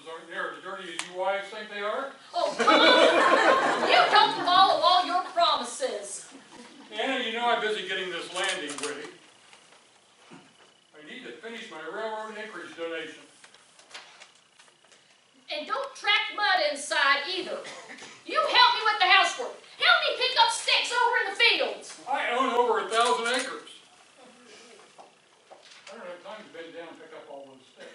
promises aren't near as dirty as you wives think they are. Oh, Tom, you don't follow all your promises. Anna, you know I'm busy getting this landing ready. I need to finish my railroad acreage donation. And don't track mud inside either. You help me with the housework. Help me pick up sticks over in the fields. I own over 1,000 acres. I don't have time to bend down and pick up all those sticks.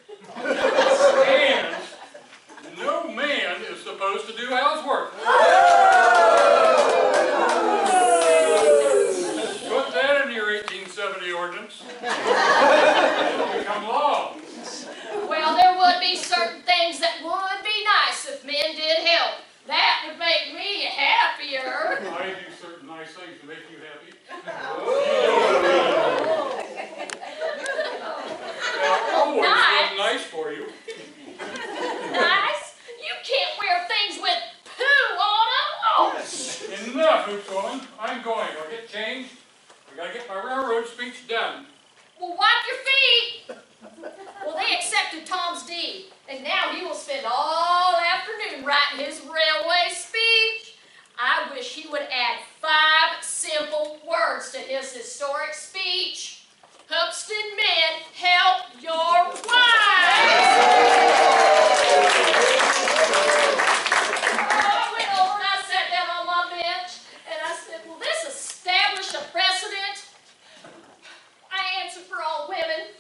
And no man is supposed to do housework. Put that in your 1870 ordinance. It'll become law. Well, there would be certain things that would be nice if men did help. That would make me happier. I do certain nice things to make you happy. I've always been nice for you. Nice? You can't wear things with poo on them. Oh. Enough, Hootwoman. I'm going. I'll get changed. I gotta get my railroad speech done. Well, wipe your feet. Well, they accepted Tom's deed, and now he will spend all afternoon writing his railway speech. I wish he would add 5 simple words to his historic speech. Hoopston men, help your wives! I went over and I sat down on my bench, and I said, will this establish a precedent? I answered for all women.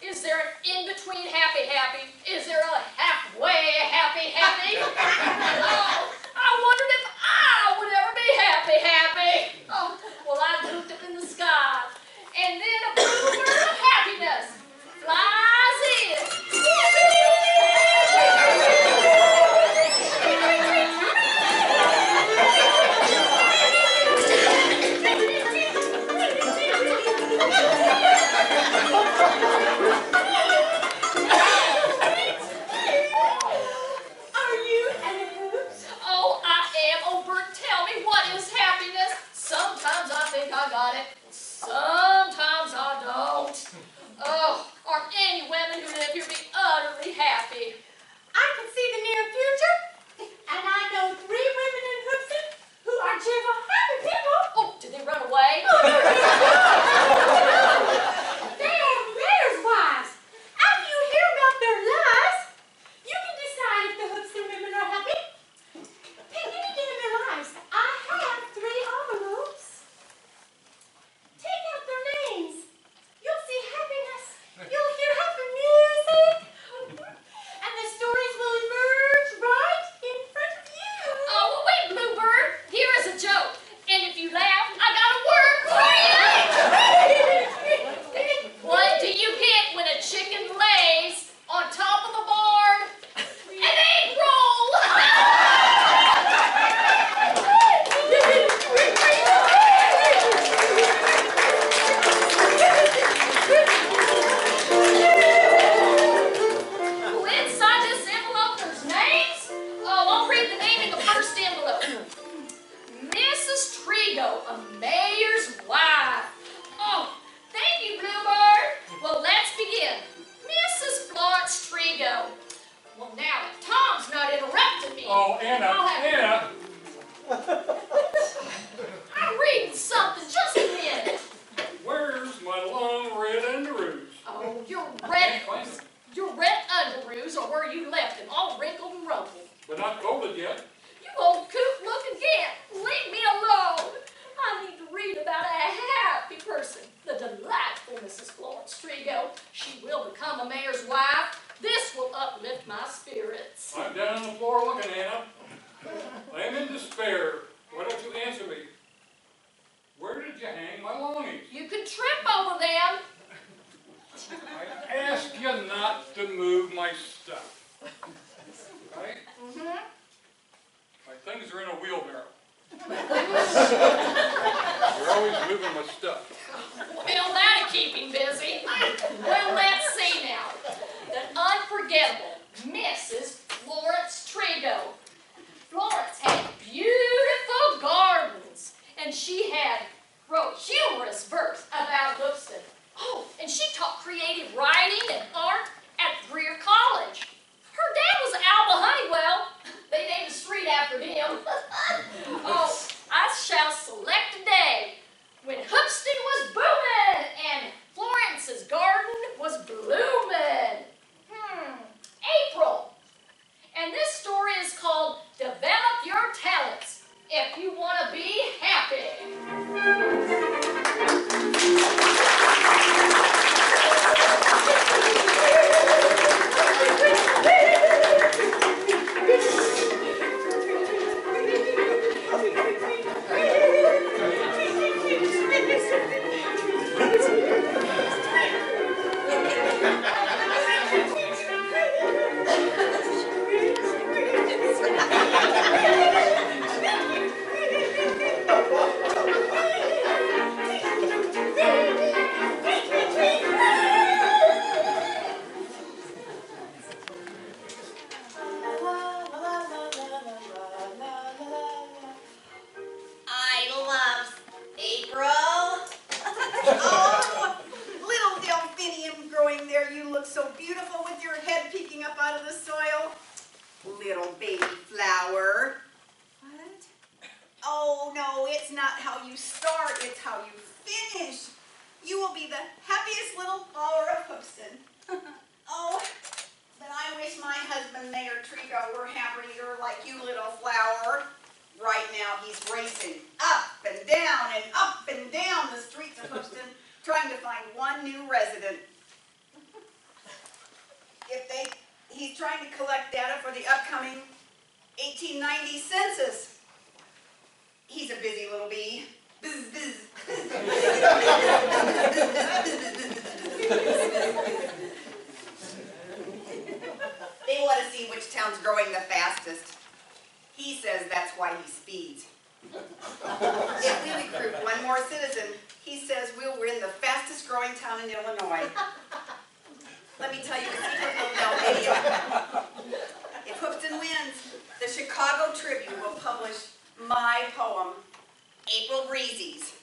Is there an in-between happy-happy? Is there a halfway happy-happy? Oh, I wondered if I would ever be happy-happy. Oh, well, I looked up in the sky, and then a blue bird of happiness flies in. Oh, I am. Oh, Bert, tell me, what is happiness? Sometimes I think I got it. Sometimes I don't. Oh, are any women who live here be utterly happy? I can see the near future, and I know 3 women in Hoopston who are cheerful, happy people. Oh, did they run away? They are mayor's wives. After you hear about their lives, you can decide if the Hoopston women are happy. Pick anything in their lives. I have 3 envelopes. Take out their names. You'll see happiness. You'll hear happy music. And the stories will emerge right in front of you. Oh, well, wait, Bluebird. Here is a joke. And if you laugh, I got a word for you. What do you get when a chicken lays on top of the barn? An egg roll. Inside this envelope, there's names. Oh, I'll read the name in the first envelope. Mrs. Trigo, a mayor's wife. Oh, thank you, Bluebird. Well, let's begin. Mrs. Florence Trigo. Well, now that Tom's not interrupting me. Oh, Anna. I'm reading something. Just a minute. Where's my long red underoos? Oh, your Can't find them. red underoos are where you left them, all wrinkled and rumpled. But not folded yet. You old coot-looking cat, leave me alone. I need to read about a happy person, the delightful Mrs. Florence Trigo. She will become a mayor's wife. This will uplift my spirits. I'm down on the floor looking, Anna. I am in despair. Why don't you answer me? Where did you hang my longings? You can trip over them. I ask you not to move my stuff. Right? Mm-hmm. My things are in a wheelbarrow. You're always moving my stuff. Well, that'll keep him busy. Well, let's see now. The unforgettable Mrs. Florence Trigo. Florence had beautiful baby flower. What? Oh, no, it's not how you start, it's how you finish. You will be the happiest little flower of Hoopston. Oh, but I wish my husband, Mayor Trigo, were happier like you, little flower. Right now, he's racing up and down the streets of Hoopston, trying to find one new resident. He's trying to collect data for the upcoming 1890 census. He's a busy little bee. Bzz, bzz, bzz. They want to see which town's growing the fastest. He says that's why he speeds. If we recruit one more citizen, he says we'll win the fastest growing town in Illinois. Let me tell you a secret, little Dalmatian. If Hoopston wins, the Chicago Tribune will publish my poem, April Breezies,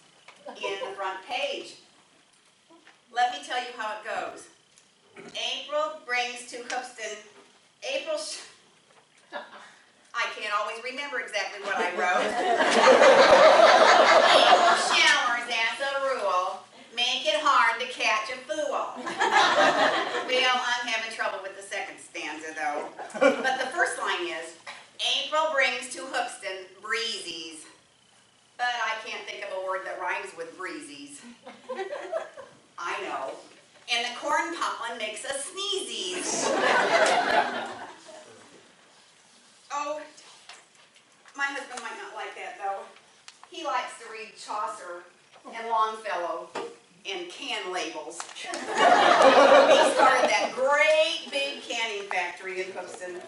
in the front page. Let me tell you how it goes. April brings to Hoopston, I can't always remember exactly what I wrote. April showers as a rule, make it hard to catch a fool. Well, I'm having trouble with the second stanza though. But the first line is, April brings to Hoopston breezies. But I can't think of a word that rhymes with breezies. I know. And the corn poplin makes us sneezies. Oh, my husband might not like that though. He likes to read Chaucer and Longfellow and can labels. He started that great big canning factory in Hoopston.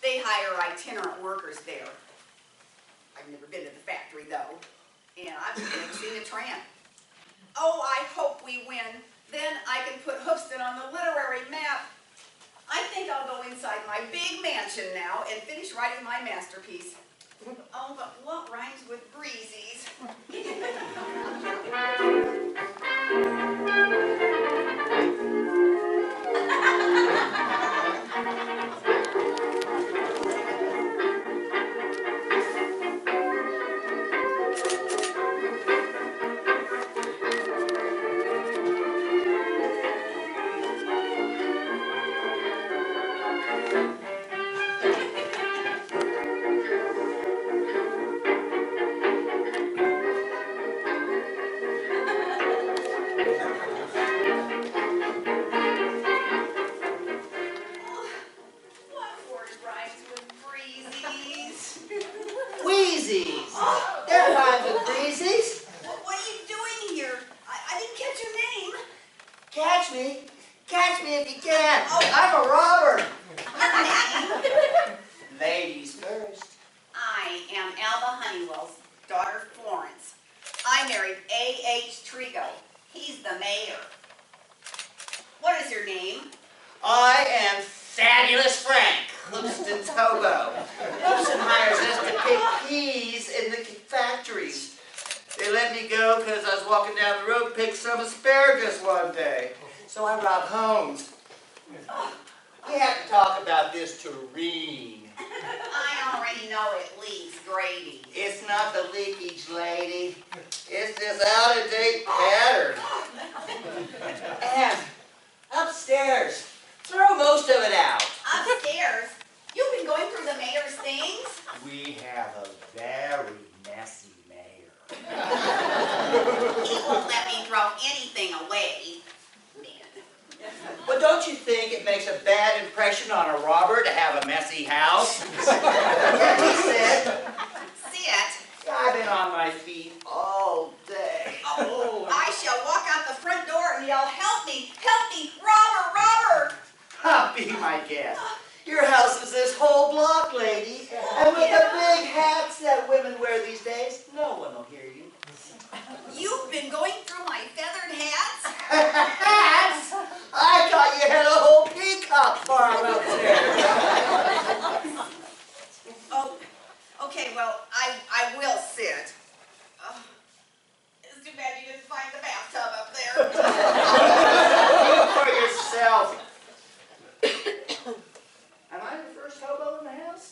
They hire itinerant workers there. I've never been to the factory though, and I've never seen a tramp. Oh, I hope we win. Then I can put Hoopston on the literary map. I think I'll go inside my big mansion now and finish writing my masterpiece. Oh, but what rhymes with breezies? What word rhymes with breezies? Wheezies. That rhymes with breezies. What are you doing here? I didn't catch your name. Catch me. Catch me if you can. Oh, I'm a robber. Your name? Ladies first. I am Alva Honeywell's daughter Florence. I married A.H. Trigo. He's the mayor. What is your name? I am Fabulous Frank, Hoopston's hobo. Hoopston hires us to pick peas in the factories. They let me go because I was walking down the road, picked some asparagus one day. So I robbed homes. We have to talk about this tureen. I already know it leaks gravy. It's not the leakage, lady. It's this out-of-date pattern. And upstairs, throw most of it out. Upstairs? You've been going through the mayor's things? We have a very messy mayor. He won't let me throw anything away. Man. But don't you think it makes a bad impression on a robber to have a messy house? Yeah, he said. Sit. I've been on my feet all day. Oh, I shall walk out the front door and yell, help me, robber, robber. Be my guest. Your house is this whole block, lady. And with the big hats that women wear these days, no one will hear you. You've been going through my feathered hats? Hats? I thought you had a whole peacock farm up there. Oh, okay, well, I will sit. Oh, it's too bad you didn't find the bathtub up there. Think for yourself. Am I the first hobo in the house?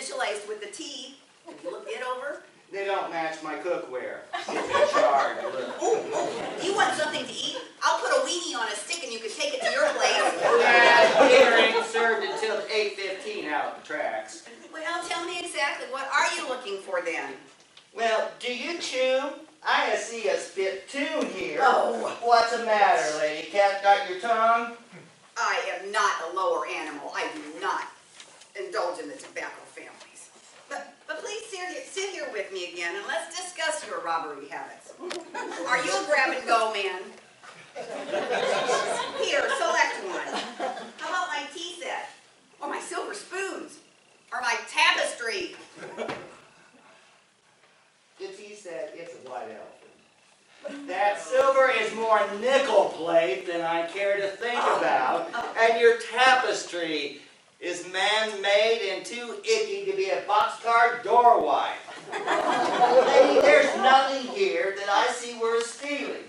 initialized with the T. Did you look it over? They don't match my cookware. It's in charge. Do you want something to eat? I'll put a weenie on a stick and you can take it to your place. Yeah, dinner ain't served until 8:15 out of the tracks. Well, tell me exactly, what are you looking for then? Well, do you chew? I see a spit tune here. Oh. What's the matter, lady? Cat got your tongue? I am not a lower animal. I do not indulge in the tobacco families. But please sit here with me again and let's discuss your robbery habits. Are you a grab-and-go man? Here, select one. How about my tea set? Or my silver spoons? Or my tapestry? The tea said it's a white elephant. That silver is more nickel plate than I care to think about. And your tapestry is man-made and too icky to be a boxcar door wipe. Lady, there's nothing here that I see worth stealing.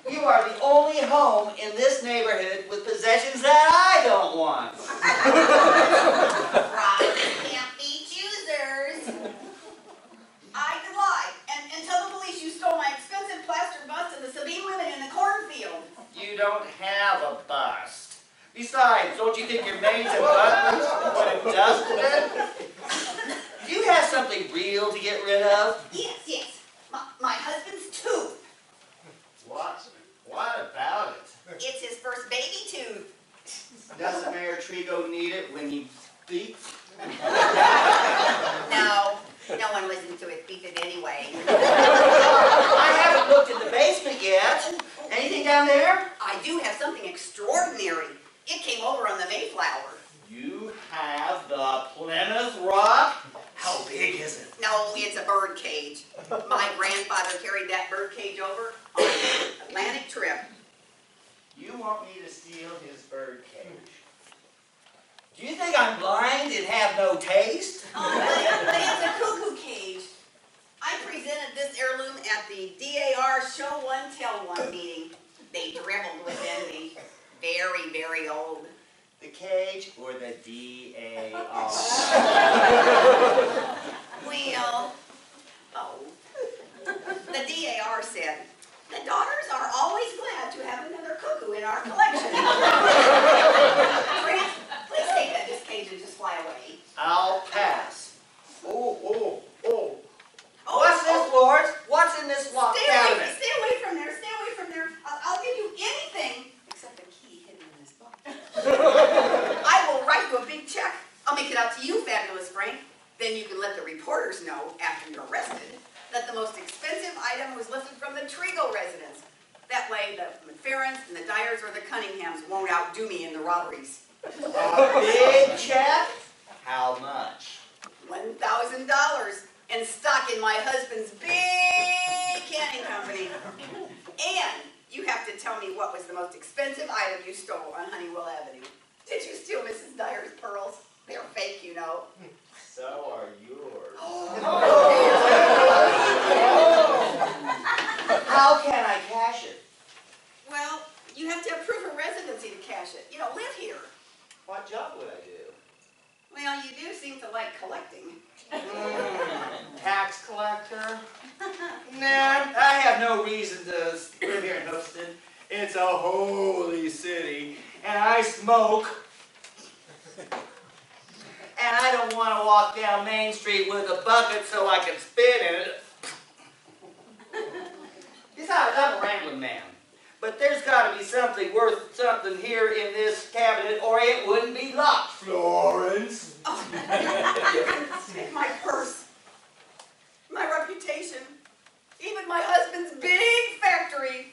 You are the only home in this neighborhood with possessions that I don't want. Robbers can't be choosers. I lie and tell the police you stole my expensive plaster bust of the Sabine women in the cornfield. You don't have a bust. Besides, don't you think your maid's a butler put dust in it? Do you have something real to get rid of? Yes. My husband's tooth. What about it? It's his first baby tooth. Doesn't Mayor Trigo need it when he speaks? No one listens to it beep it anyway. I haven't looked in the basement yet. Anything down there? I do have something extraordinary. It came over on the Mayflower. You have the Plymouth Rock? How big is it? No, it's a bird cage. My grandfather carried that bird cage over on an Atlantic trip. You want me to steal his bird cage? Do you think I'm blind and have no taste? Oh, but it's a cuckoo cage. I presented this heirloom at the DAR Show One Tell One meeting. They dribbled with envy. Very, very old. The cage or the DAR? Well, the DAR said, the daughters are always glad to have another cuckoo in our collection. Grant, please take this cage and just fly away. I'll pass. Oh. What's this, Lord? What's in this locked cabinet? Stay away from there. Stay away from there. I'll give you anything except the key hidden in this box. I will write you a big check. I'll make it out to you, Fabulous Frank. Then you can let the reporters know after you're arrested that the most expensive item was lifted from the Trigo residence. That way the McFerrins and the Dyers or the Cunninghams won't outdo me in the robberies. A big check? How much? $1,000 and stock in my husband's big canning company. And you have to tell me what was the most expensive item you stole on Honeywell Avenue. Did you steal Mrs. Dyer's pearls? They're fake, you know. So are yours. How can I cash it? Well, you have to have proof of residency to cash it. You know, live here. What job would I do? Well, you do seem to like collecting. Tax collector? Nah, I have no reason to live here in Houston. It's a holy city, and I smoke. And I don't want to walk down Main Street with a bucket so I can spit in it. Besides, I'm a rambling man. But there's got to be something worth something here in this cabinet, or it wouldn't be locked, Florence. Oh, take my purse, my reputation, even my husband's big factory.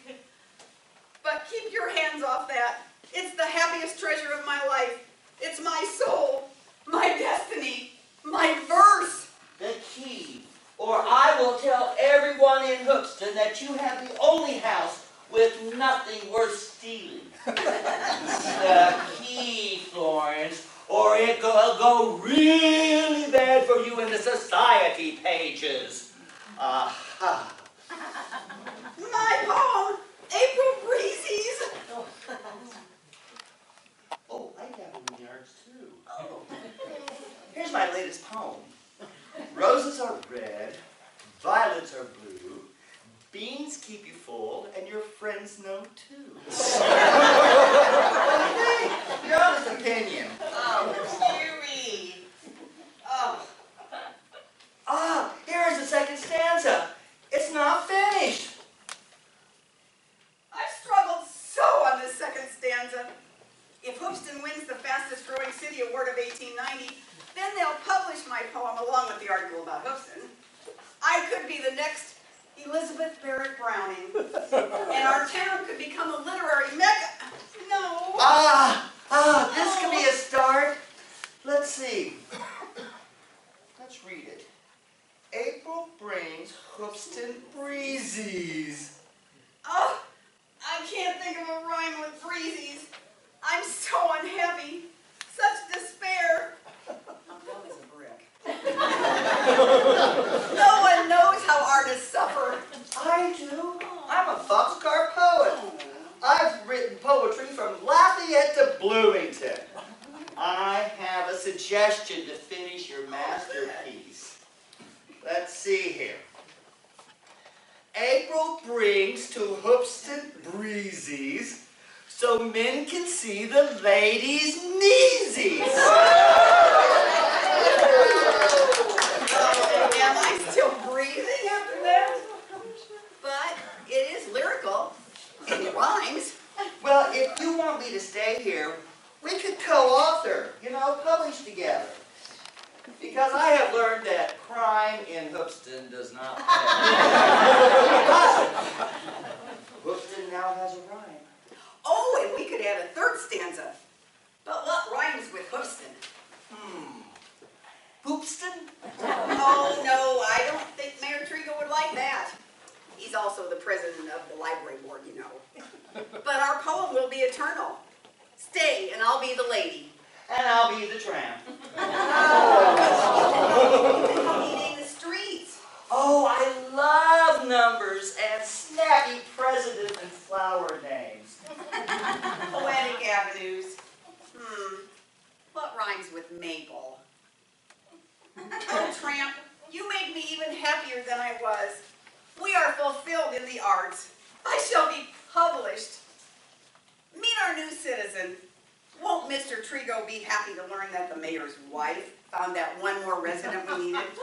But keep your hands off that. It's the happiest treasure of my life. It's my soul, my destiny, my verse. The key, or I will tell everyone in Hookston that you have the only house with nothing worth stealing. The key, Florence, or it will go really bad for you in the society pages. Aha. My poem, April Breezes. Oh, I got them in yards too. Here's my latest poem. true. Beans keep you full, and your friends know too. Hey, your honest opinion. Oh, Huey. Oh, Here's the second stanza. It's not finished. I've struggled so on this second stanza. If Hoopston wins the fastest growing city award of 1890, then they'll publish my poem along with the article about Hoopston. I could be the next Elizabeth Barrett Browning, and our town could become a literary mecca. No. This could be a start. Let's see. Let's read it. April brings Hoopston breezies. Oh, I can't think of a rhyme with breezies. I'm so unhappy. Such despair. That was a brick. No one knows how artists suffer. I do. I'm a boxcar poet. I've written poetry from Lafayette to Bloomington. I have a suggestion to finish your masterpiece. Let's see here. April brings to Hoopston breezies so men can see the ladies' kneesies. Am I still breathing after that? But it is lyrical, and it rhymes. Well, if you want me to stay here, we could co-author, publish together. Because I have learned that crime in Hoopston does not pay. But Hoopston now has a rhyme. Oh, and we could add a third stanza. But what rhymes with Hoopston? Hoopston? Oh, no, I don't think Mayor Trigo would like that. He's also the president of the library board, But our poem will be eternal. Stay, and I'll be the lady. And I'll be the tramp. Painting the streets. Oh, I love numbers and snappy president and flower names. Poetic avenues. What rhymes with maple? Oh, tramp, you make me even happier than I was. We are fulfilled in the arts. I shall be published. Meet our new citizen. Won't Mr. Trigo be happy to learn that the mayor's wife found that one more resident we needed?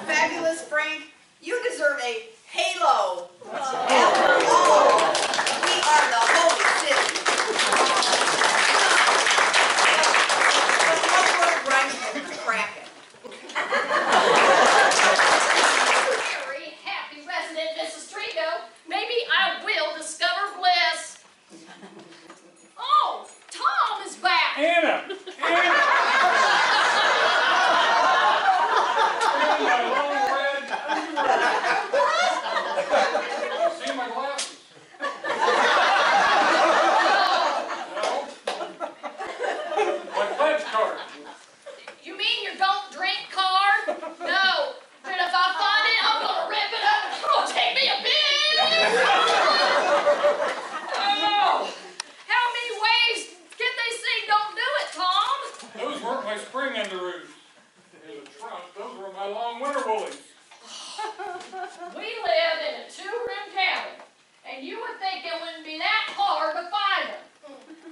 Fabulous Frank, you deserve a halo. After all, we are the holy city. But what word rhymes with Kraken? Very happy resident, Mrs. Trigo. Maybe I will discover bliss. Oh, Tom is back. Anna! Anna! In my long red underwear. See my glasses? No? My pledge card. You mean your don't drink card? No. But if I find it, I'm gonna rip it up. It's gonna take me a bit. Oh, how many ways can they say don't do it, Tom? Those weren't my spring underoos. In the trunk, those were my long winter woolies. We live in a two-room cabin, and you would think it wouldn't be that hard to find them.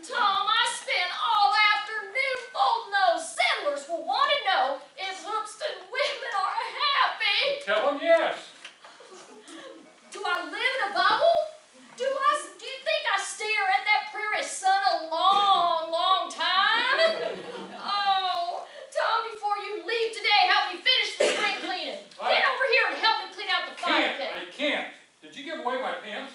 Tom, I spent all afternoon folding those settlers will want to know if Hoopston women are happy. Tell them yes. Do I live in a bubble? Do you think I stare at that prairie sun a long, long time? Oh, Tom, before you leave today, help me finish the spring cleaning. Get over here and help me clean out the fire pit. I can't. Did you give away my pants?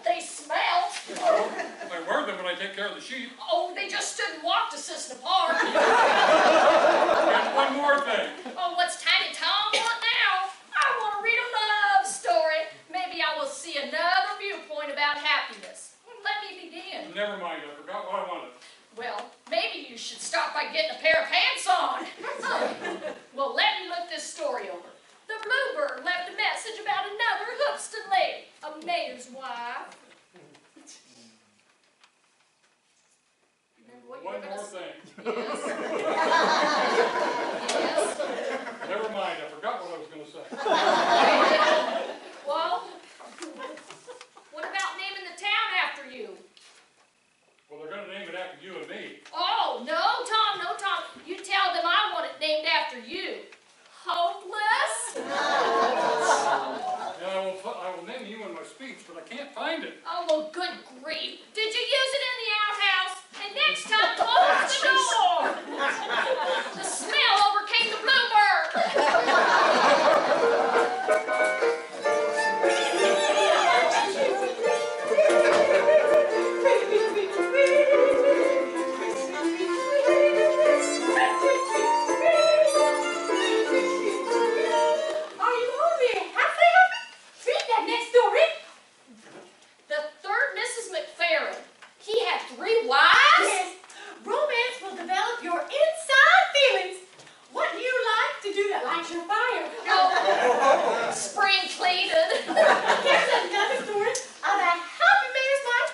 They smell. I wear them when I take care of the sheep. Oh, they just stood and walked to Sisseton Park. And one more thing. Oh, what's Tiny Tom want now? I want to read a love story. Maybe I will see another viewpoint about happiness. Let me begin. Never mind, I forgot what I wanted. Well, maybe you should start by getting a pair of pants on. Well, let me look this story over. The Bluebird left a message about another Hoopston lady, a mayor's wife. Remember what you were One gonna more say? thing. Yes. Yes. Never mind, I forgot what I was going to say. but I can't find it. Oh, well, good grief. Did you use it in the outhouse? And next time, close the door. The smell overcame the bluebird. Are you only halfway happy? Read that next story. The third Mrs. McFerrin. He had 3 wives? Yes, romance will develop your inside feelings. What do you like to do that lights your fire? Oh, spring cleaning. Here's another story of a happy mayor's wife.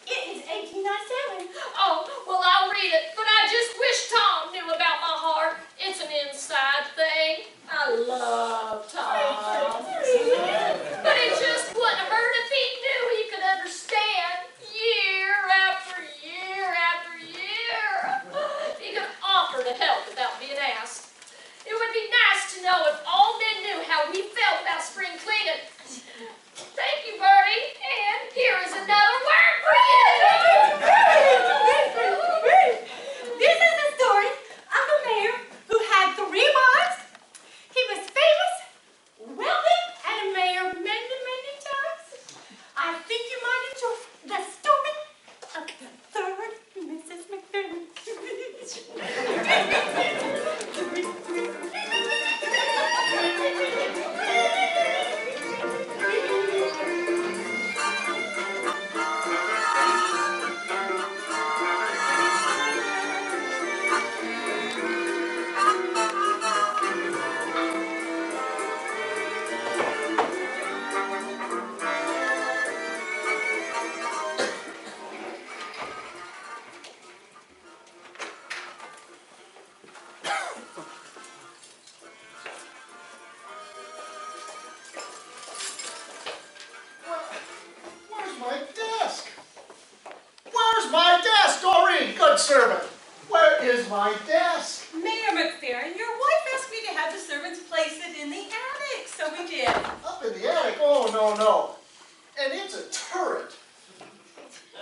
It is 1897. Oh, well, I'll read it, but I just wish Tom knew about my heart. It's an inside thing. I love Tom. But it just wouldn't hurt if he knew he could understand year after year after year. He could offer to help without being asked. It would be nice to know if all men knew how we felt about spring cleaning. Thank you, Bertie. And here is another word for you. This is the story of a mayor who had 3 wives. He was famous, wealthy, and a mayor many, many times. I think you might enjoy the story of the third Mrs. McFerrin. Where's my desk? Where's my desk, Doreen? Good servant. Where is my desk? Mayor McFerrin, your wife asked me to have the servants place it in the attic, so we did. Up in the attic? Oh, no. And it's a turret.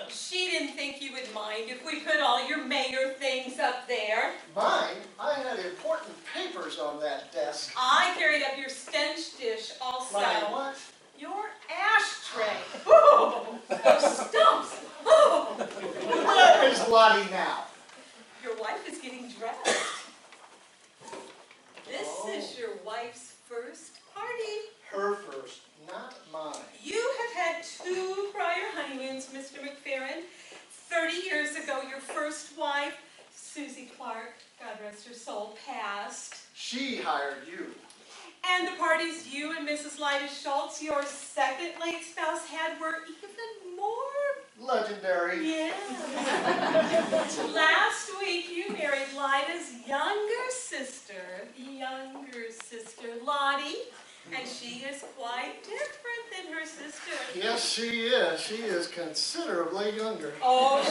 She didn't think you would mind if we put all your mayor things up there. Mine? I had important papers on that desk. I carried up your stench dish also. My what? Your ashtray. Oh, those stumps. Oh. Where is Lottie now? Your wife is getting dressed. This is your wife's first party. Her first, not mine. You have had 2 prior honeymoons, Mr. McFerrin. 30 years ago, your first wife, Susie Clark, God rest her soul, passed. She hired you. And the parties you and Mrs. Lyda Schultz, your second late spouse, had were even more. Legendary. Yeah. Last week, you married Lyda's younger sister, Lottie. And she is quite different than her sister. Yes, she is. She is considerably younger. Oh,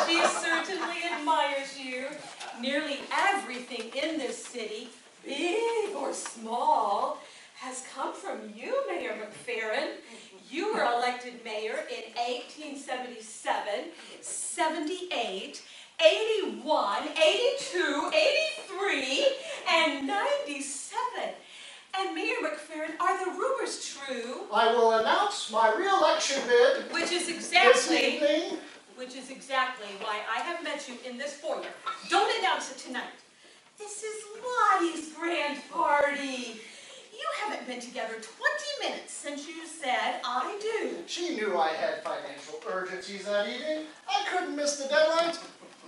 she certainly admires you. Nearly everything in this city, big or small, has come from you, Mayor McFerrin. You were elected mayor in 1877, 78, 81, 82, 83, and 97. And Mayor McFerrin, are the rumors true? I will announce my re-election bid Which is this exactly why I have met you in this foyer. Don't announce it tonight. This is Lottie's grand party. You haven't been together 20 minutes since you said I do. She knew I had financial urgencies that evening. I couldn't miss the deadlines.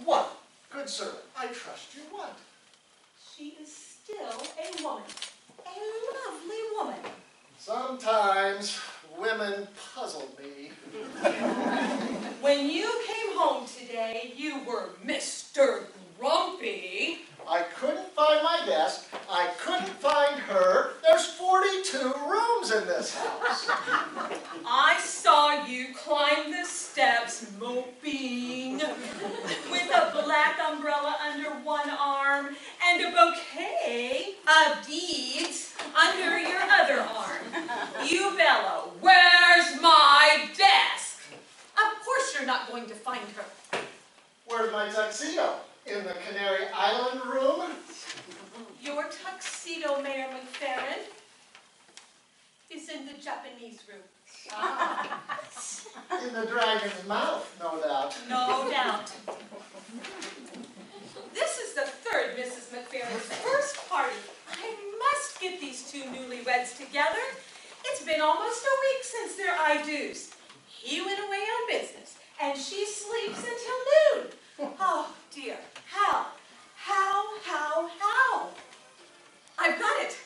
What? Good servant, I trust you. What? She is still a woman. A lovely woman. Sometimes women puzzle me. When you came home today, you were Mr. Grumpy. I couldn't find my desk. I couldn't find her. There's 42 rooms in this house. I saw you climb the steps moping with a black umbrella under one arm and a bouquet of deeds under your other arm. You bellow, "Where going to find her? Where's my tuxedo? In the Canary Island room? Your tuxedo, Mayor McFerrin, is in the Japanese room. In the dragon's mouth, no doubt. No doubt. This is the third Mrs. McFerrin's first party. I must get these two newlyweds together. It's been almost a week since their I-do's. He went away on business, and she sleeps until noon. Oh, dear. How? I've got it.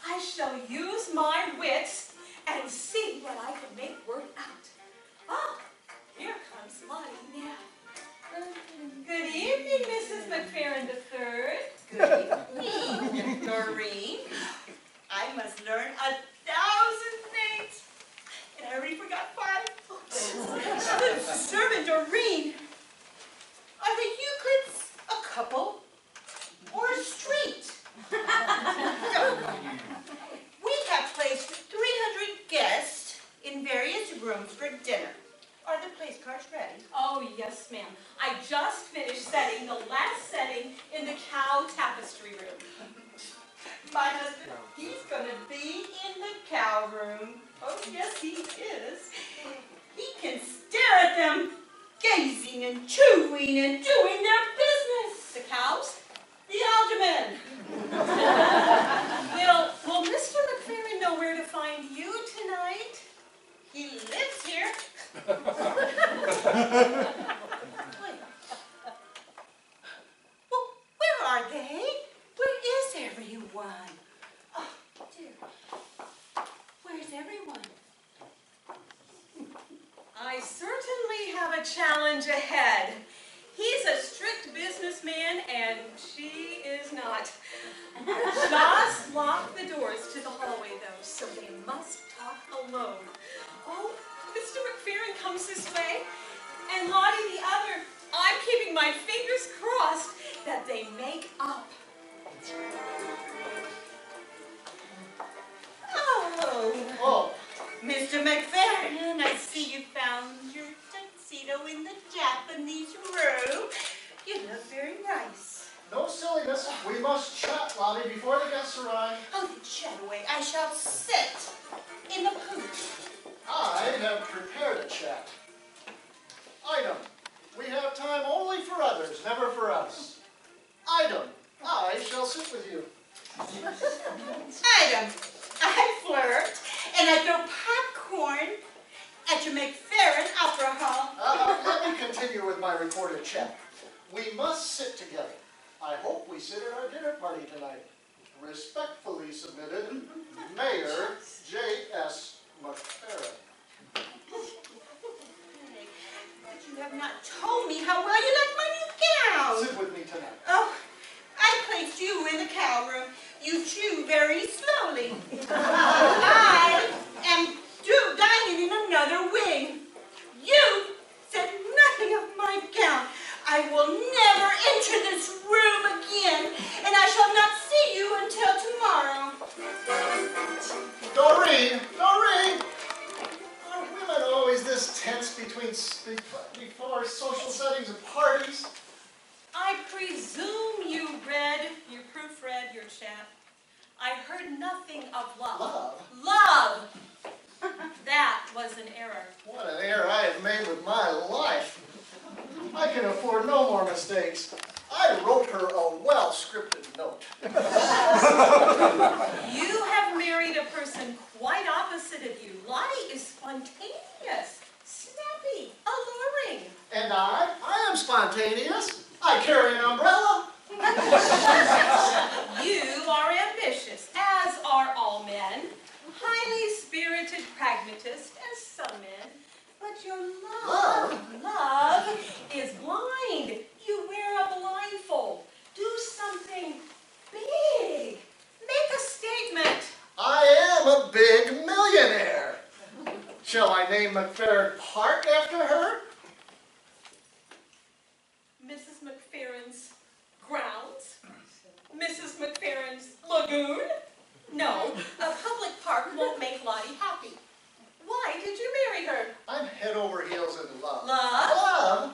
I shall use my wits and see what I can make work out. Ah, here comes Lottie now. Good evening, Mrs. McFerrin III. Good evening, Doreen. I must learn 1,000 things, and I already forgot 5. Servant Doreen, are the Euclids a couple or a street? We have placed 300 guests in various rooms for dinner. Are the place cards ready? Oh, yes, ma'am. I just finished setting the last setting in the cow tapestry room. My husband, he's gonna be in the cow room. Oh, yes, he is. He can stare at them, gazing and chewing and doing their business. The cows? The alderman. Will Mr. McFerrin know where to find you tonight? He lives here. Wait. Well, where are they? Where is everyone? Oh, dear. Where's everyone? I certainly have a challenge ahead. He's a strict businessman, and she is not. Just lock the doors to the hallway, though, so they must talk alone. Oh, Mr. McFerrin comes this way, and Lottie the other. I'm keeping my fingers crossed that they make up. Oh, Mr. McFerrin, I see you found your tuxedo in the Japanese room. You look very nice. No silliness. We must chat, Lottie, before the guests arrive. Oh, chat away. I shall sit in the booth. I have prepared a chat. Item. We have time only for others, never for us. Item. I shall sit with you. Item. I flirt and I throw popcorn at your McFerrin Opera Hall. Let me continue with my recorded chat. We must sit together. I hope we sit at our dinner party tonight. Respectfully submitted, Mayor J.S. McFerrin. But you have not told me how well you like my new gown. Sit with me tonight. Oh, I placed you in the cow room. You chew very slowly. I am dining in another wing. You said nothing of my gown. I will never enter this room again, and I shall not see you until tomorrow. Doreen! Doreen! Are women always this tense before social settings and parties? I presume you proofread your chat. I heard nothing of love. Love? Love! That was an error. What an error I have made with my life. I can afford no more mistakes. I wrote her a well-scripted note. You have married a person quite opposite of you. Lottie is spontaneous, snappy, alluring. And I am spontaneous. I carry an umbrella. You are ambitious, as are all men. Highly spirited pragmatist, as some men. But your love is blind. You wear a blindfold. Do something big. Make a statement. I am a big millionaire. Shall I name McFerrin Park after her? Mrs. McFerrin's grounds? Mrs. McFerrin's lagoon? No, a public park won't make Lottie happy. Why did you marry her? I'm head over heels in love. Love? Love?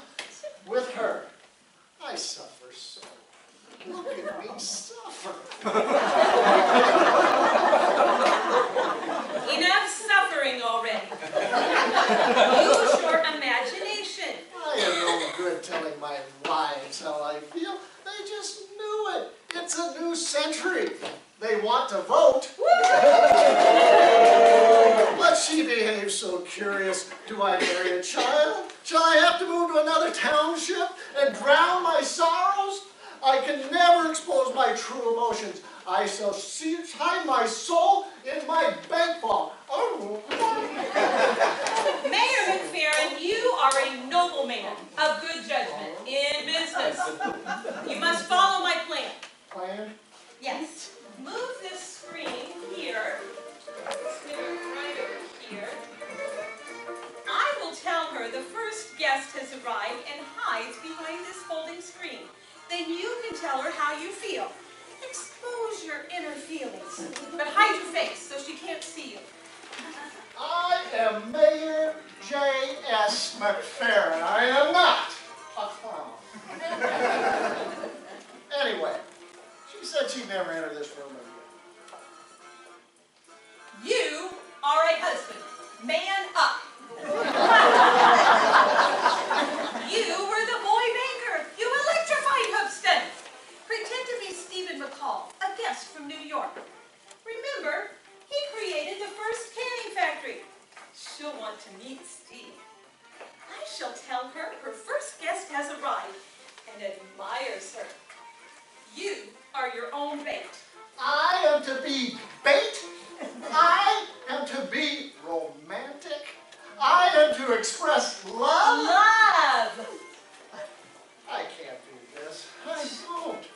I marry a child? Shall I have to move to another township and drown my sorrows? I can never expose my true emotions. I shall hide my soul in my bank vault. Oh. Mayor McFerrin, you are a noble man of good judgment in business. You must follow my plan. Plan? Yes. Move this screen here. Move it right over here. I will tell her the first guest has arrived and hides behind this folding screen. Then you can tell her how you feel. Expose your inner feelings, but hide your face so she can't see you. I am Mayor J.S. McFerrin. I am not a clown. Anyway, she said she'd never enter this room again. You are a husband. Man up. You were the boy banker. You electrified Hoopston. Pretend to be Stephen McCall, a guest from New York. Remember, he created the first canning factory. She'll want to meet Steve. I shall tell her her first guest has arrived and admires her. You are your own bait. I am to be bait. I am to be romantic. I am to express love. Love! I can't do this. I won't.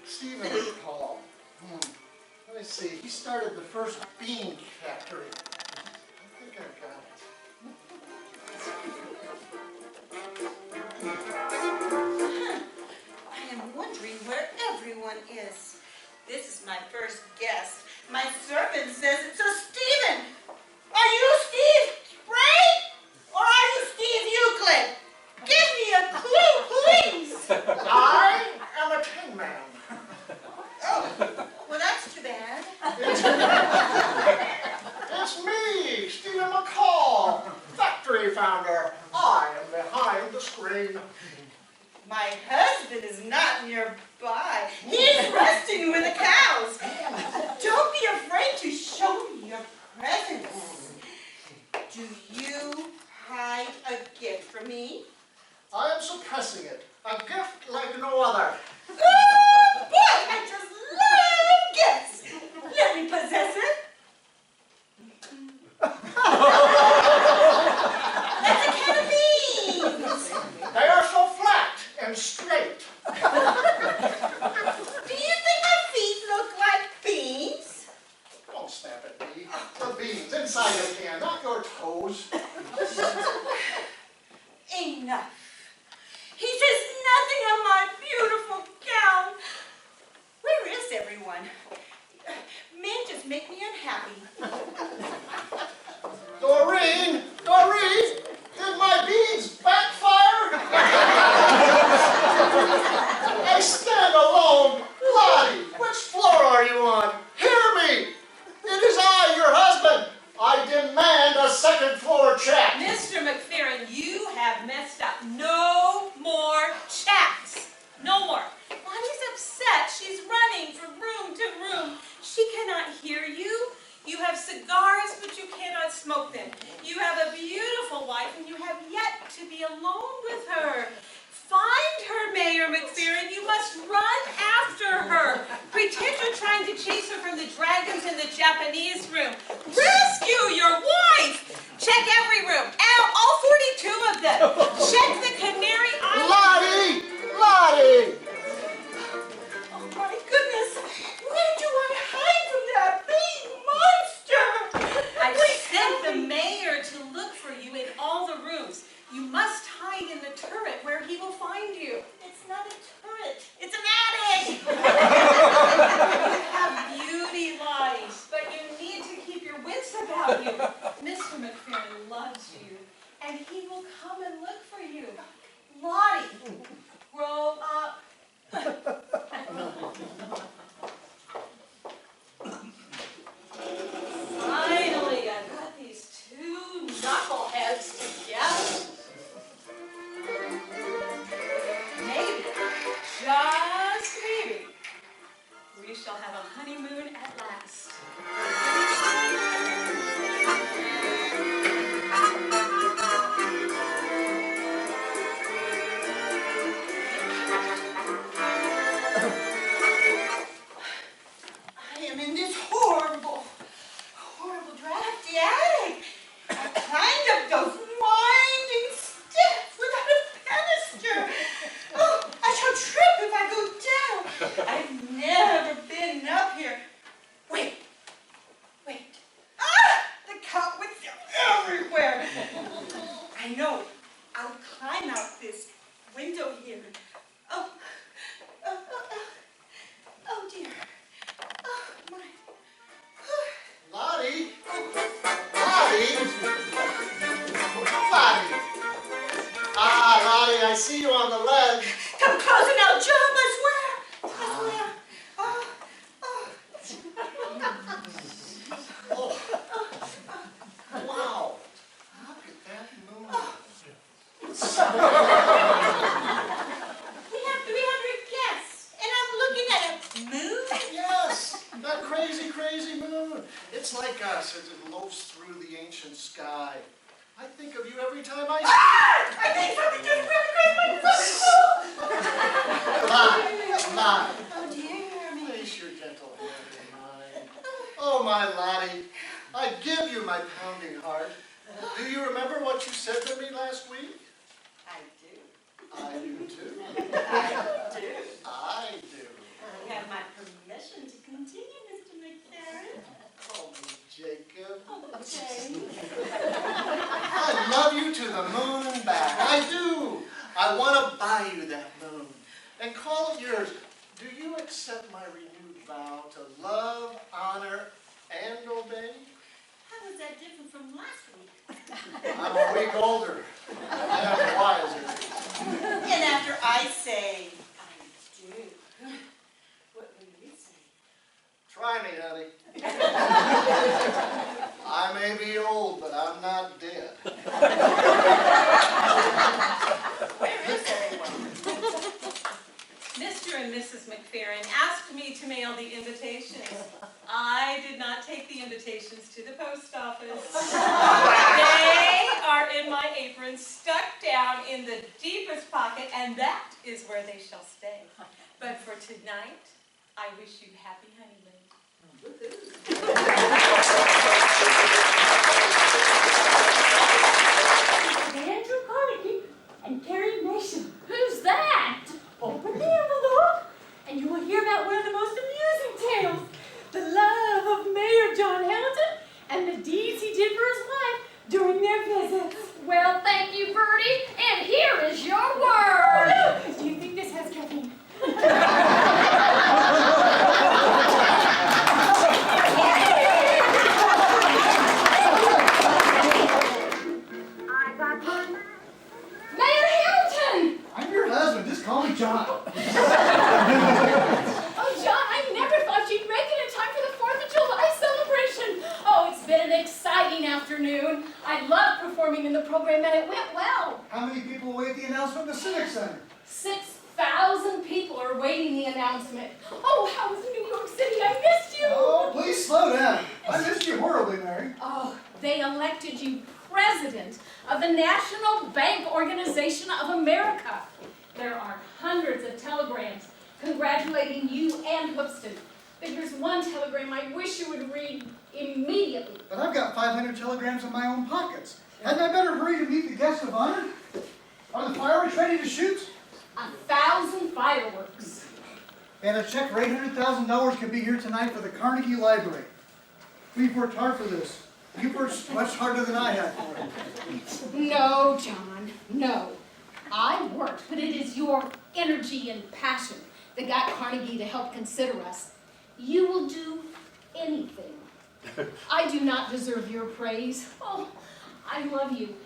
Stephen McCall. Let me see. He started the first bean factory. I think I've got it. I am wondering where everyone is. This is my first guest. My servant says it's a Stephen. Are you Steve Spray? Or are you Steve Euclid? Give me a clue, please. I am a tin man. Oh, well, that's too bad. It's me, Stephen McCall, factory founder. I am behind the screen. My husband is not nearby. He's resting with the cows. Don't be afraid to show me your presence. Do you hide a gift from me? I am suppressing it. A gift like no other. Oh, boy, I just love gifts. Let me possess it. That's a can of beans. They are so flat and straight. Do you think my feet look like beans? Don't snap at me. The beans inside the can, not your toes. Enough. He says nothing of my beautiful gown. Where is everyone? Men just make me unhappy. Doreen, did my beans backfire? I stand alone. Lottie, which floor are you on? Hear me. It is I, your husband. I demand a second floor check. Mr. McFerrin, you have messed up. No more chats. No more. Lottie's upset. She's running from room to room. She cannot hear you. You have cigars, but you cannot smoke them. You have a beautiful wife, and you have yet to be alone with her. Find her, Mayor McFerrin. You must run after her. Pretend you're trying to chase her from the dragons in the Japanese room. Rescue your wife. Check every room. All 42 of them. Check the Canary Islands. Lottie! Oh my goodness. Where do I hide from that big monster? I sent the mayor to look for you in all the rooms. You must hide in the turret where he will find you. It's not a turret. It's an attic. You have beauty, Lottie, but you need to keep your wits about you. Mr. McFerrin loves you, and he will come and look for you. Lottie, grow up. Finally, I got these two knuckleheads together. Maybe, just maybe, we shall have a honeymoon at last. see you on the ledge. Come closer now, jump, I swear. I swear. Oh. Wow. Look at that moon. We have 300 guests, and I'm looking at a moon. Yes, that crazy, crazy moon. It's like us as it loafs through the ancient sky. I think of you every time I see I think something just really crazy. Lie. Oh dear me. Place your gentle hand in mine. Oh, my laddie, I give you my pounding heart. Do you remember what you said to me last week? I do. I do too. I do. I do. You have my permission to continue, Mr. McFerrin. Call me Jacob. Okay. I love you to the moon and back. I do. I want to buy you that moon and call it yours. Do you accept my renewed vow to love, honor, and obey? How was that different from last week? I'm a week older. I'm wiser. And after I say, I do, what will you say? Try me, honey. I may be old, but I'm not dead. Where is everyone? Mr. and Mrs. McFerrin asked me to mail the invitations. I did not take the invitations to the post office. They are in my apron, stuck down in the deepest pocket, and that is where they shall stay. But for tonight, I wish you happy honeymoon. Andrew Carnegie and Carrie Nation. Who's that? Open the envelope, and you will hear about one of the most amusing tales. The love of Mayor John Hamilton and the deeds he did for his wife during their visits. Well, thank you, Bertie, and here is your word. Do you think this has caffeine? Mayor Hamilton! I'm your husband. Just call me John. Oh, John, I never thought you'd make it in time for the 4th of July celebration. Oh, it's been an exciting afternoon. I loved performing in the program, and it went well. How many people await the announcement at the Civic Center? 6,000 people are waiting the announcement. Oh, how was New York City? I missed you. Oh, please slow down. I missed you horribly, Mary. Oh, they elected you president of the National Bank Organization of America. There are hundreds of telegrams congratulating you and Hoopston. But here's one telegram I wish you would read immediately. But I've got 500 telegrams in my own pockets. Hadn't I better hurry to meet the guests of honor? Are the fireworks ready to shoot? 1,000 fireworks. And a check for $800,000 can be here tonight for the Carnegie Library. We've worked hard for this. You've worked much harder than I had for it. No, John, no. I worked, but it is your energy and passion that got Carnegie to help consider us. You will do anything. I do not deserve your praise. Oh, I love you.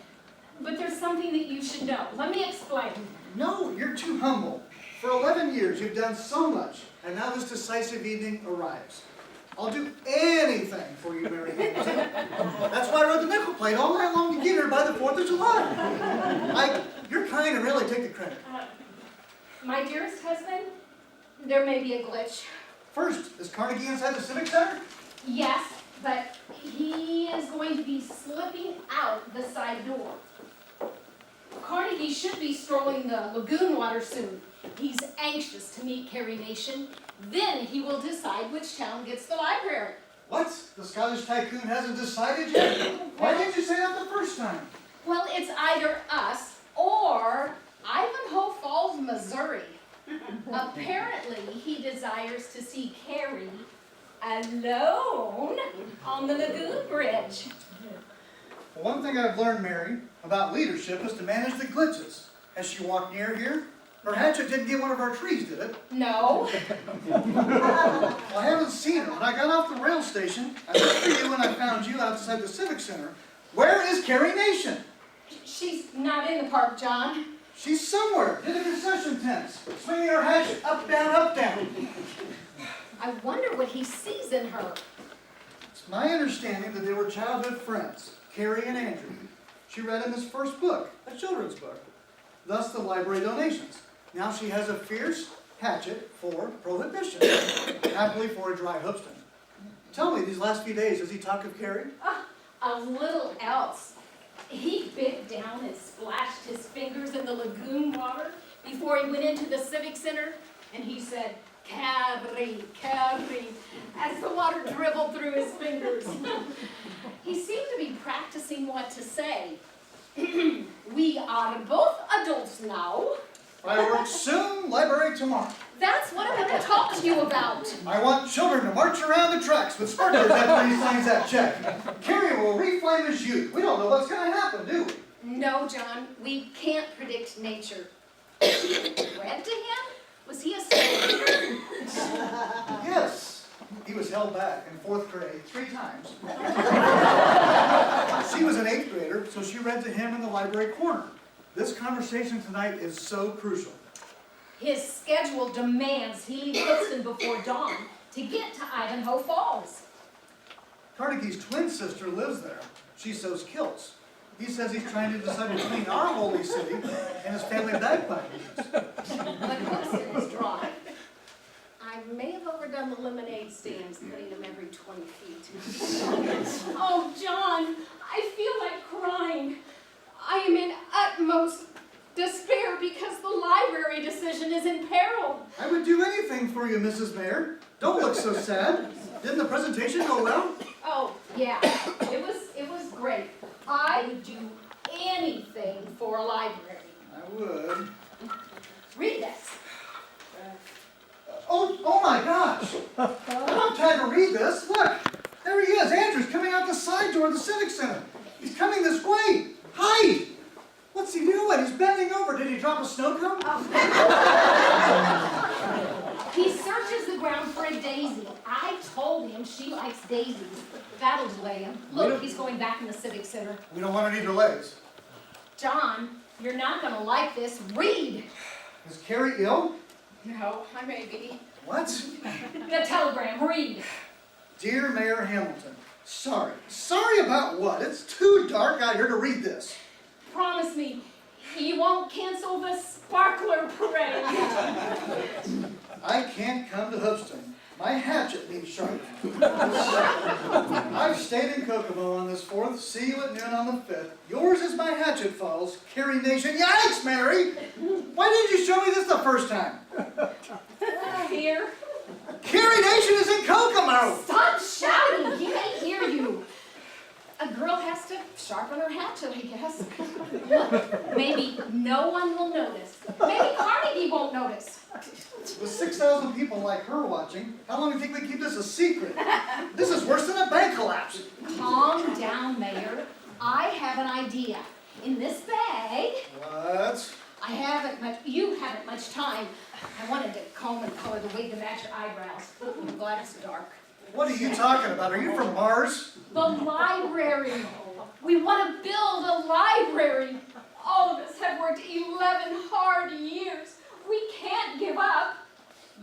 But there's something that you should know. Let me explain. No, you're too humble. For 11 years, you've done so much, and now this decisive evening arrives. I'll do anything for you, Mary Hamilton. That's why I rode the nickel plate all night long to get her by the 4th of July. You're kind and really take the credit. My dearest husband, there may be a glitch. First, is Carnegie inside the Civic Center? Yes, but he is going to be slipping out the side door. Carnegie should be strolling the lagoon water soon. He's anxious to meet Carrie Nation. Then he will decide which town gets the library. What? The Scottish tycoon hasn't decided yet? Why didn't you say that the first time? Well, it's either us or Ivanhoe Falls, Missouri. Apparently, he desires to see Carrie alone on the lagoon bridge. Well, one thing I've learned, Mary, about leadership is to manage the glitches. Has she walked near here? Her hatchet didn't get one of our trees, did it? No. Well, I haven't seen her. When I got off the rail station, I looked for you and I found you outside the Civic Center. Where is Carrie Nation? She's not in the park, John. She's somewhere in the concession tents, swinging her hatchet up, down, up, down. I wonder what he sees in her. It's my understanding that they were childhood friends, Carrie and Andrew. She read him his first book, a children's book, thus the library donations. Now she has a fierce hatchet for prohibition, happily for a dry Hoopston. Tell me, these last few days, does he talk of Carrie? A little else. He bit down and splashed his fingers in the lagoon water before he went into the Civic Center, and he said, "Carrie, Carrie," as the water dribbled through his fingers. He seemed to be practicing what to say. We are both adults now. Fireworks soon, library tomorrow. That's what I'm going to talk to you about. I want children to march around the tracks with sparklers after he signs that check. Carrie will reflame his youth. We don't know what's going to happen, do we? No, John, we can't predict nature. Read to him? Was he a slave? Yes. He was held back in 4th grade 3 times. She was an 8th grader, so she read to him in the library corner. This conversation tonight is so crucial. His schedule demands he leave Hoopston before dawn to get to Ivanhoe Falls. Carnegie's twin sister lives there. She sews kilts. He says he's trying to decide between our holy city and his family bagpipe business. But Hoopston is dry. I may have overdone the lemonade stands, putting them every 20 feet. Oh, John, I feel like crying. I am in utmost despair because the library decision is in peril. I would do anything for you, Mrs. Mayor. Don't look so sad. Didn't the presentation go well? Oh, yeah, it was great. I would do anything for a library. I would. Read this. Oh my gosh! I don't have time to read this. Look, there he is. Andrew's coming out the side door of the Civic Center. He's coming this way. Hide! What's he doing? He's bending over. Did he drop a snow cone? He searches the ground for a daisy. I told him she likes daisies. That'll delay him. Look, he's going back in the Civic Center. We don't want any delays. John, you're not going to like this. Read. Is Carrie ill? No, I may be. What? The telegram. Read. Dear Mayor Hamilton, sorry. Sorry about what? It's too dark out here to read this. Promise me you won't cancel the sparkler parade. I can't come to Hoopston. My hatchet needs sharpening. I've stayed in Kokomo on this 4th. See you at noon on the 5th. Yours is my hatchet falls. Carrie Nation. Yikes, Mary! Why didn't you show me this the first time? Here. Carrie Nation is in Kokomo! Stop shouting. He may hear you. A girl has to sharpen her hatchet, I guess. Look, maybe no one will notice. Maybe Carnegie won't notice. With 6,000 people like her watching, how long do you think we keep this a secret? This is worse than a bank collapse. Calm down, Mayor. I have an idea. In this bag, What? you haven't much time. I wanted to comb and color the wig to match your eyebrows. I'm glad it's dark. What are you talking about? Are you from Mars? The library. We want to build a library. All of us have worked 11 hard years. We can't give up.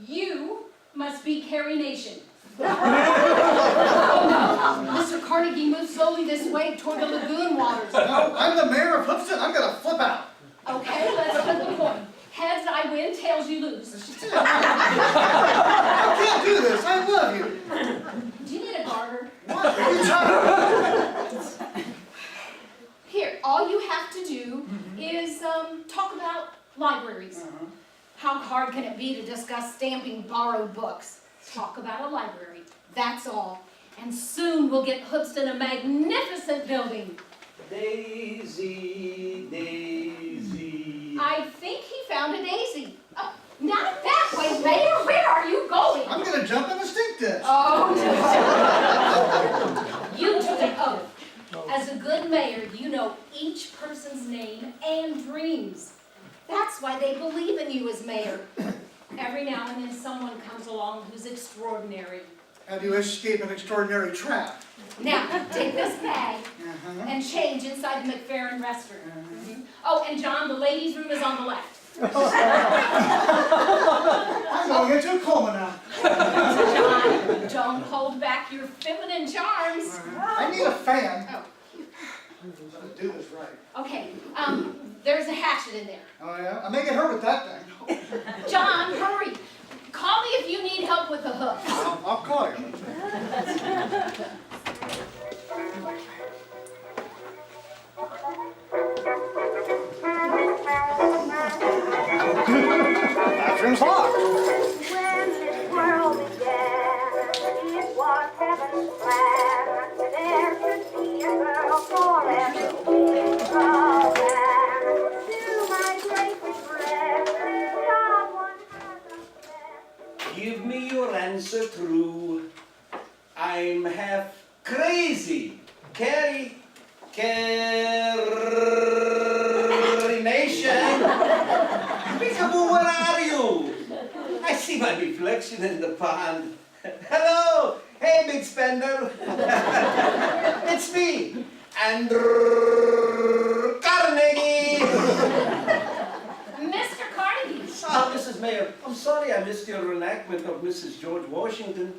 You must be Carrie Nation. Oh no, Mr. Carnegie moved slowly this way toward the lagoon waters. No, I'm the mayor of Hoopston. I'm going to flip out. Okay, let's flip the coin. Heads I win, tails you lose. I can't do this. I love you. Do you need a garter? What are you talking about? Here, all you have to do is talk about libraries. How hard can it be to discuss stamping borrowed books? Talk about a library. That's all. And soon we'll get Hoopston a magnificent building. Daisy, Daisy. I think he found a daisy. Oh, not that way, Mayor. Where are you going? I'm going to jump in the stink dish. Oh, you took an oath. As a good mayor, you know each person's name and dreams. That's why they believe in you as mayor. Every now and then someone comes along who's extraordinary. How do you escape an extraordinary trap? Now, take this bag. and change inside the McFerrin restaurant. Oh, and John, the ladies' room is on the left. I'm going into a coma now. John, don't hold back your feminine charms. I need a fan. Oh. Let's do this right. Okay, there's a hatchet in there. Oh yeah? I'm making her with that thing. John, hurry. Call me if you need help with the hook. I'll call you. Bathroom's locked. When this world began, it was heaven's plan. There should be a girl for every king of man. To my great regret, someone has upset. Give me your answer true. I'm half crazy. Carrie Nation. Peekaboo, where are you? I see my reflection in the pond. Hello. Hey, big spender. It's me, Andrew Carnegie. Mr. Carnegie. Oh, Mrs. Mayor, I'm sorry I missed your reenactment of Mrs. George Washington.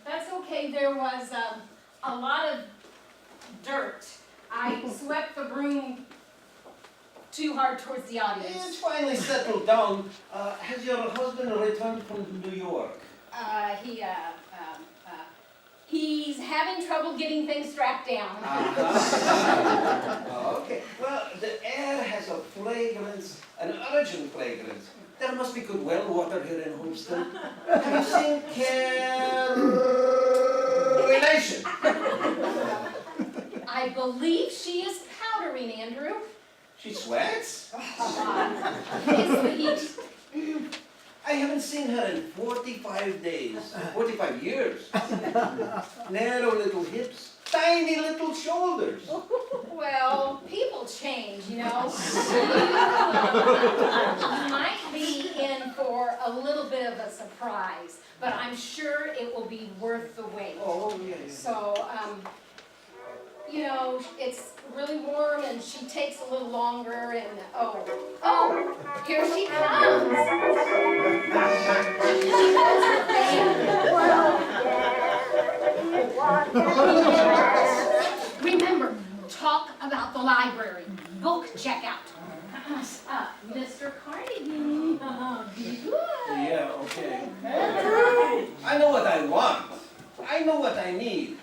That's okay. There was a lot of dirt. I swept the broom too hard towards the It's audience. finally settled down. Has your husband returned from New York? He's having trouble getting things strapped down. Okay. Well, the air has a fragrance, an urgent fragrance. There must be good well water here in Homestead. Have you seen Relation? I believe she is powdering, Andrew. She sweats? It's the heat. I haven't seen her in 45 days, 45 years. Narrow little hips, tiny little shoulders. Well, people change, you know. You might be in for a little bit of a surprise, but I'm sure it will be worth the wait. Oh, yeah. So, you know, it's really warm and she takes a little longer and, oh, here she comes. Remember, talk about the library, book checkout. Mr. Carnegie, be good. Yeah, okay. I know what I want. I know what I need.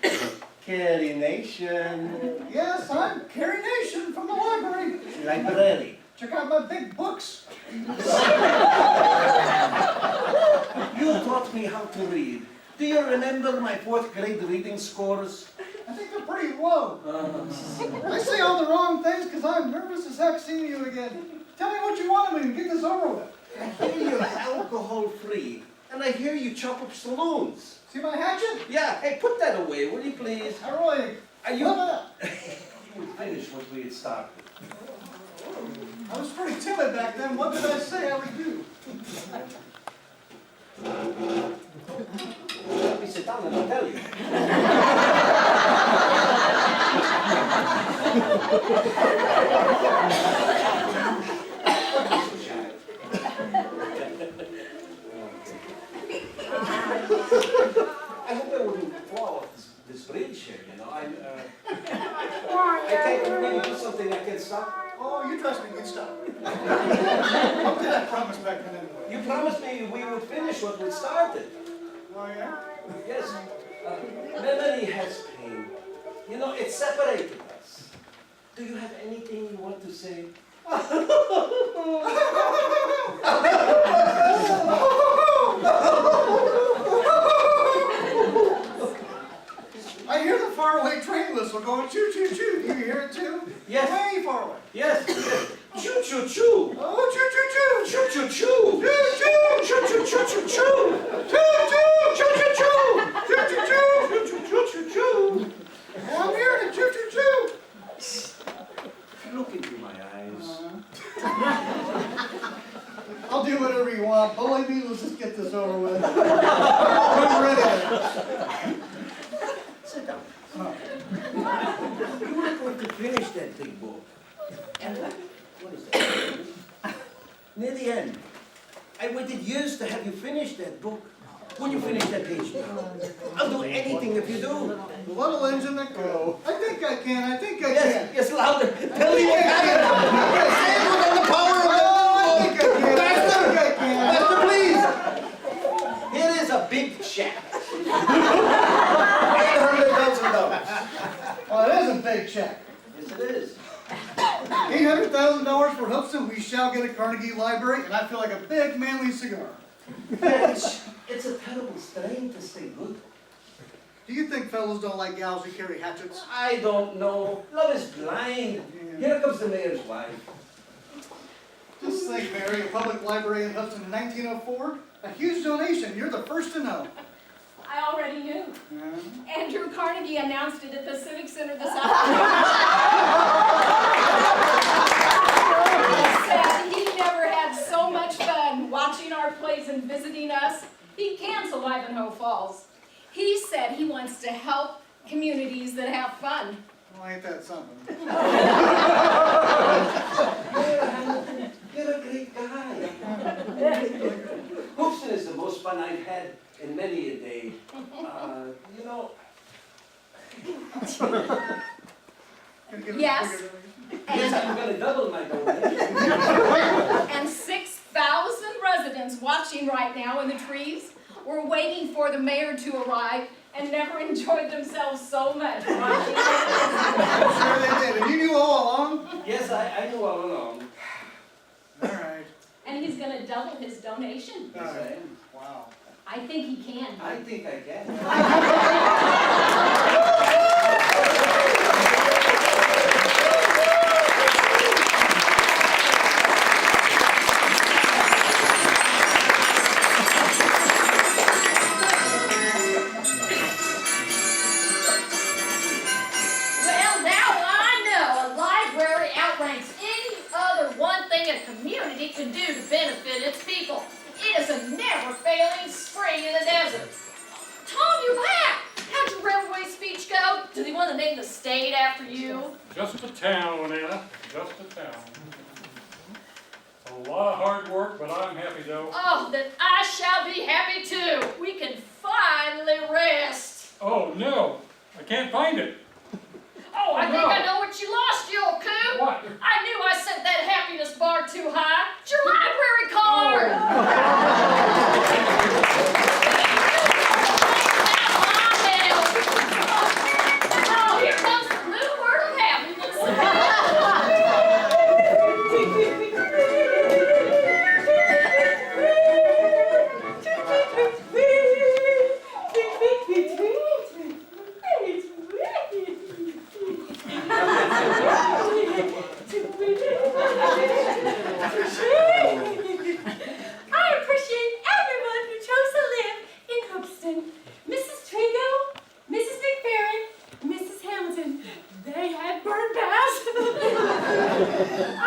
Carrie Nation. Yes, I'm Carrie Nation from the library. Library. Check out my big books. You taught me how to read. Do you remember my 4th grade reading scores? I think they're pretty low. I say all the wrong things because I'm nervous as heck seeing you again. Tell me what you want of me and get this over with. I hear you're alcohol-free, and I hear you chop up saloons. See my hatchet? Yeah, hey, put that away, will you please? I really... Are you... Look at that. You finish what we had started. I was pretty timid back then. What did I say I would do? Let me sit down and I'll tell you. I hope I wouldn't fall off this bridge here, you know. I can't really do something I can stop. Oh, you trust me, good stuff. What did I promise back then anyway? You promised me we would finish what we started. Oh, yeah? Yes. Memory has pain. You know, it separated us. Do you have anything you want to say? I hear the faraway train whistle going choo-choo-choo. Do you hear it too? Yes. Way far away. Yes. Choo-choo-choo. Oh, choo-choo-choo. Choo-choo-choo. Choo-choo. Choo-choo-choo-choo-choo. Choo-choo. Choo-choo-choo. I'm hearing it. Choo-choo-choo. Look into my eyes. I'll do whatever you want. Believe me, let's just get this over with. I'm ready. Sit down. Oh. finished that big book. And what is that? Near the end. I waited years to have you finish that book. When you finish that page, I'll do anything if you do. The little engine that go. I think I can. I think I Yes, can. yes, louder. Tell me what happened. Yes, on the power of the I think I can. Master! I think I can. Master, please! Here is a big check. $800,000. Well, it is a big check. Yes, it is. $800,000 for Hoopston. We shall get a Carnegie Library, and I feel like a big manly cigar. It's a terrible strain to stay good. Do you think fellows don't like gals who carry hatchets? I don't know. Love is blind. Here comes the mayor's wife. Just think, Mary, a public library in Hoopston in 1904. A huge donation. You're the first to know. I already knew. Yeah. Andrew Carnegie announced it at the Civic Center this afternoon. He said he never had so much fun watching our plays and visiting us. He canceled Ivanhoe Falls. He said he wants to help communities that have fun. Well, ain't that something? You're a great guy. Hoopston is the most fun I've had in many a day. You know, Gonna get a Yes. bigger donation? yes, I'm going to double my donation. And 6,000 residents watching right now in the trees were waiting for the mayor to arrive and never enjoyed themselves so much watching. Sure they did. And you knew all along? Yes, I knew all along. All right. And he's going to double his donation. Yes, I am. Wow. I think he can. I think I can. Well, now I know a library outranks any other one thing a community can do to benefit its people. It is a never-failing spring in the desert. Tom, you're back! How'd your railway speech go? Does he want to name the state after you? Just a town, Anna, just a town. A lot of hard work, but I'm happy though. Oh, then I shall be happy too. We can finally rest. Oh, no, I can't find it. Oh, I think No. I know what you lost, you old coot. What? I knew I set that happiness bar too high. It's your library card. Oh, here comes the blue word of happiness. I appreciate everyone who chose to live in Hoopston. Mrs. Tringo, Mrs. McFerrin, Mrs. Hamilton. They had bird baths. I